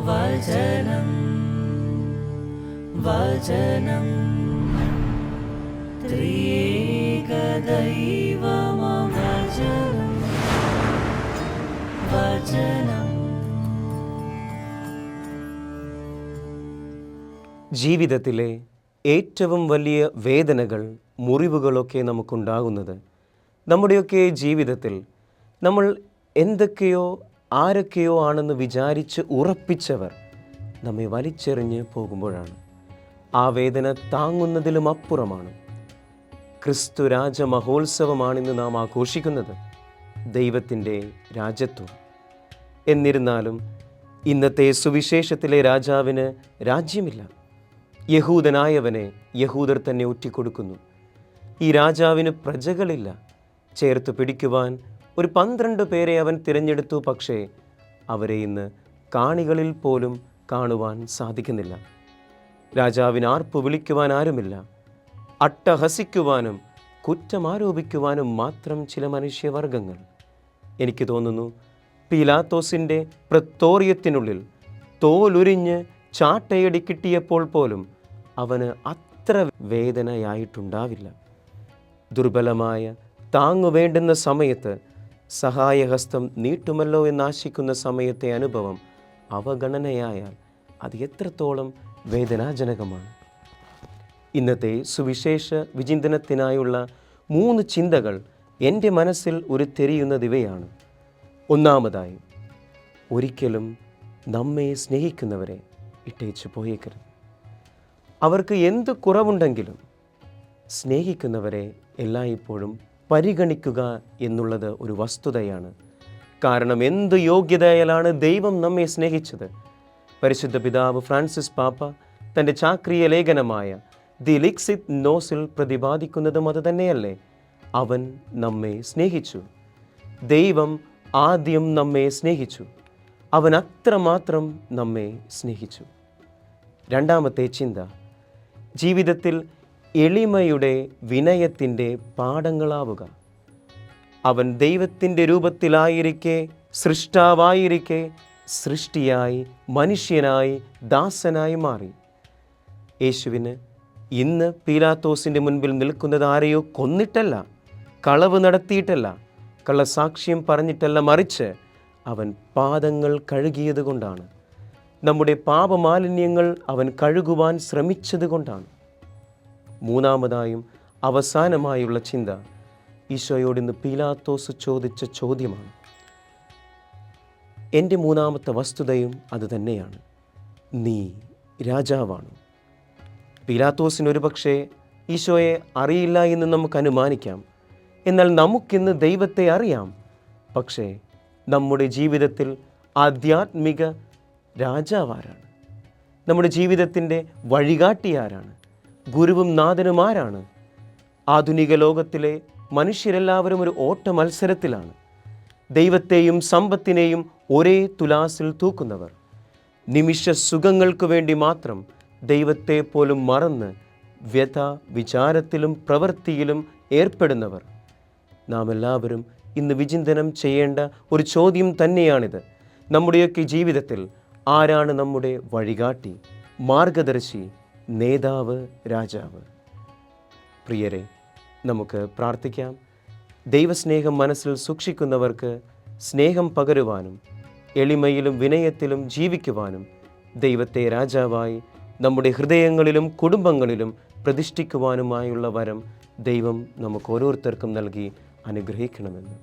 വചനം വചനം ത്രിയേക ദൈവമാം വചനം വചനം. ജീവിതത്തിലെ ഏറ്റവും വലിയ വേദനകൾ, മുറിവുകളൊക്കെ നമുക്കുണ്ടാകുന്നത് നമ്മുടെയൊക്കെ ജീവിതത്തിൽ നമ്മൾ എന്തൊക്കെയോ ആരൊക്കെയോ ആണെന്ന് വിചാരിച്ച് ഉറപ്പിച്ചവർ നമ്മെ വലിച്ചെറിഞ്ഞ് പോകുമ്പോഴാണ്. ആ വേദന താങ്ങുന്നതിലും അപ്പുറമാണ്. ക്രിസ്തു രാജ മഹോത്സവമാണിന്ന് നാം ആഘോഷിക്കുന്നത്, ദൈവത്തിൻ്റെ രാജത്വം. എന്നിരുന്നാലും ഇന്നത്തെ സുവിശേഷത്തിലെ രാജാവിന് രാജ്യമില്ല. യഹൂദനായവനെ യഹൂദർ തന്നെ ഒറ്റിക്കൊടുക്കുന്നു. ഈ രാജാവിന് പ്രജകളില്ല. ചേർത്ത് പിടിക്കുവാൻ ഒരു 12 പേരെ അവൻ തിരഞ്ഞെടുത്തു. പക്ഷേ അവരെ ഇന്ന് കാണികളിൽ പോലും കാണുവാൻ സാധിക്കുന്നില്ല. രാജാവിന് ആർപ്പ് വിളിക്കുവാൻ ആരുമില്ല. അട്ടഹസിക്കുവാനും കുറ്റമാരോപിക്കുവാനും മാത്രം ചില മനുഷ്യവർഗങ്ങൾ. എനിക്ക് തോന്നുന്നു പീലാത്തോസിൻ്റെ പ്രത്തോറിയത്തിനുള്ളിൽ തോലുരിഞ്ഞ് ചാട്ടയടി കിട്ടിയപ്പോൾ പോലും അവന് അത്ര വേദനയായിട്ടുണ്ടാവില്ല. ദുർബലമായ താങ്ങു വേണ്ടുന്ന സമയത്ത് സഹായഹസ്തം നീട്ടുമല്ലോ എന്നാശിക്കുന്ന സമയത്തെ അനുഭവം അവഗണനയായാൽ അത് എത്രത്തോളം വേദനാജനകമാണ്. ഇന്നത്തെ സുവിശേഷ വിചിന്തനത്തിനായുള്ള 3 ചിന്തകൾ എൻ്റെ മനസ്സിൽ ഉരുത്തിരിയുന്നത് ഇവയാണ്. ഒന്നാമതായി, ഒരിക്കലും നമ്മെ സ്നേഹിക്കുന്നവരെ ഇട്ടേച്ച് പോയേക്കരുത്. അവർക്ക് എന്ത് കുറവുണ്ടെങ്കിലും സ്നേഹിക്കുന്നവരെ എല്ലായ്പ്പോഴും പരിഗണിക്കുക എന്നുള്ളത് ഒരു വസ്തുതയാണ്. കാരണം എന്ത് യോഗ്യതയാലാണ് ദൈവം നമ്മെ സ്നേഹിച്ചത്? പരിശുദ്ധ പിതാവ് ഫ്രാൻസിസ് പാപ്പ തൻ്റെ ചാക്രിയ ലേഖനമായ ദി ലിക്സിത് നോസിൽ പ്രതിപാദിക്കുന്നതും അത് തന്നെയല്ലേ. അവൻ നമ്മെ സ്നേഹിച്ചു. ദൈവം ആദ്യം നമ്മെ സ്നേഹിച്ചു. അവൻ അത്രമാത്രം നമ്മെ സ്നേഹിച്ചു. രണ്ടാമത്തെ ചിന്ത, ജീവിതത്തിൽ എളിമയുടെ വിനയത്തിൻ്റെ പാഠങ്ങളാവുക. അവൻ ദൈവത്തിൻ്റെ രൂപത്തിലായിരിക്കെ, സൃഷ്ടാവായിരിക്കെ, സൃഷ്ടിയായി, മനുഷ്യനായി, ദാസനായി മാറി. യേശുവിന് ഇന്ന് പീലാത്തോസിൻ്റെ മുൻപിൽ നിൽക്കുന്നത് ആരെയോ കൊന്നിട്ടല്ല, കളവ് നടത്തിയിട്ടല്ല, കള്ളസാക്ഷ്യം പറഞ്ഞിട്ടല്ല, മറിച്ച് അവൻ പാദങ്ങൾ കഴുകിയത് കൊണ്ടാണ്. നമ്മുടെ പാപമാലിന്യങ്ങൾ അവൻ കഴുകുവാൻ ശ്രമിച്ചത് കൊണ്ടാണ്. മൂന്നാമതായും അവസാനമായുള്ള ചിന്ത, ഈശോയോട് ഇന്ന് പീലാത്തോസ് ചോദിച്ച ചോദ്യമാണ്. എൻ്റെ മൂന്നാമത്തെ വസ്തുതയും അത് തന്നെയാണ്. നീ രാജാവാണ്. പീലാത്തോസിന് ഒരു പക്ഷേ ഈശോയെ അറിയില്ല എന്ന് നമുക്ക് അനുമാനിക്കാം. എന്നാൽ നമുക്കിന്ന് ദൈവത്തെ അറിയാം. പക്ഷേ നമ്മുടെ ജീവിതത്തിൽ ആധ്യാത്മിക രാജാവാരാണ്? നമ്മുടെ ജീവിതത്തിൻ്റെ വഴികാട്ടിയാരാണ്? ഗുരുവും നാഥനും ആരാണ്? ആധുനിക ലോകത്തിലെ മനുഷ്യരെല്ലാവരും ഒരു ഓട്ട മത്സരത്തിലാണ്. ദൈവത്തെയും സമ്പത്തിനെയും ഒരേ തുലാസിൽ തൂക്കുന്നവർ, നിമിഷ സുഖങ്ങൾക്ക് വേണ്ടി മാത്രം ദൈവത്തെ പോലും മറന്ന് വ്യഥ വിചാരത്തിലും പ്രവൃത്തിയിലും ഏർപ്പെടുന്നവർ. നാം എല്ലാവരും ഇന്ന് വിചിന്തനം ചെയ്യേണ്ട ഒരു ചോദ്യം തന്നെയാണിത്. നമ്മുടെയൊക്കെ ജീവിതത്തിൽ ആരാണ് നമ്മുടെ വഴികാട്ടി, മാർഗദർശി, നേതാവ്, രാജാവ്? പ്രിയരെ, നമുക്ക് പ്രാർത്ഥിക്കാം. ദൈവസ്നേഹം മനസ്സിൽ സൂക്ഷിക്കുന്നവർക്ക് സ്നേഹം പകരുവാനും എളിമയിലും വിനയത്തിലും ജീവിക്കുവാനും ദൈവത്തെ രാജാവായി നമ്മുടെ ഹൃദയങ്ങളിലും കുടുംബങ്ങളിലും പ്രതിഷ്ഠിക്കുവാനുമായുള്ള വരം ദൈവം നമുക്ക് ഓരോരുത്തർക്കും നൽകി അനുഗ്രഹിക്കണമെന്ന്.